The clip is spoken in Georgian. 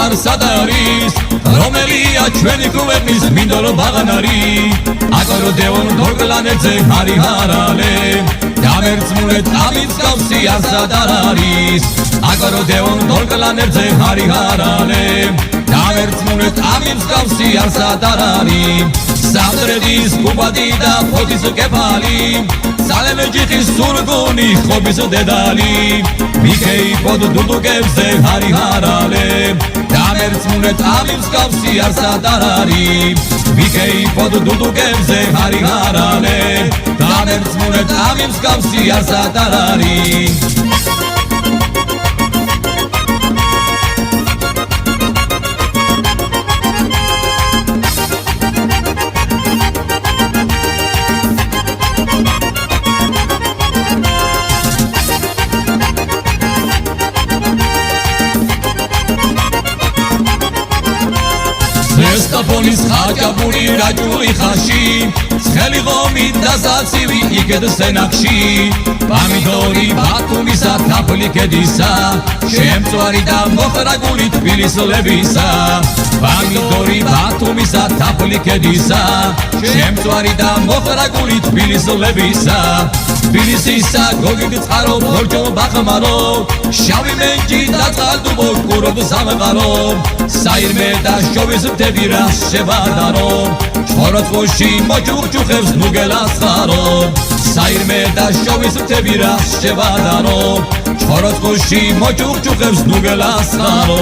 ხარსად არის რომელია ჩვენი ქვეყნის მინდორო ბაღანარი აკორდეონ დორკლანებზე ჰარი ჰარალე დამერწმუნეთ ამის გავსი არსად არ არის აკორდეონ დორკლანებზე ჰარი ჰარალე დამერწმუნეთ ამის გავსი არსად არ არის სამტრედის გუბადი და ფოთის კეფალი სალემეჯიხის სურგუნი ხობის დედალი მიქეიფოდ დუდუკებზე ჰარი ჰარალე დამერწმუნეთ ამის გავსი არსად არ არის მიქეიფოდ დუდუკებზე ჰარი ჰარალე დამერწმუნეთ ამის გავსი არსად არ არის Staphonis ხაჭაპური რაჭული ხაში ცხელი ღომი და საცივი იქედ სენახში პამიდორი ბათუმისა თაფლი კედისა შემწვარი და მოხრაგული თბილისლებისა პამიდორი ბათუმისა თაფლი კედისა შემწვარი და მოხრაგული თბილისლებისა თბილისისა გოგით წყარო ბორჯო ბახმარო შავი მენჯი და წყალდუბო კურობ სამყარო საირმე და შოვის მთები რას შევადარო ჩხოროწყუში მოჭუხჭუხებს ნუგელასხარო საირმე და შოვის მთები რას შევადარო ჩხოროწყუში მოჭუხჭუხებს ნუგელასხარო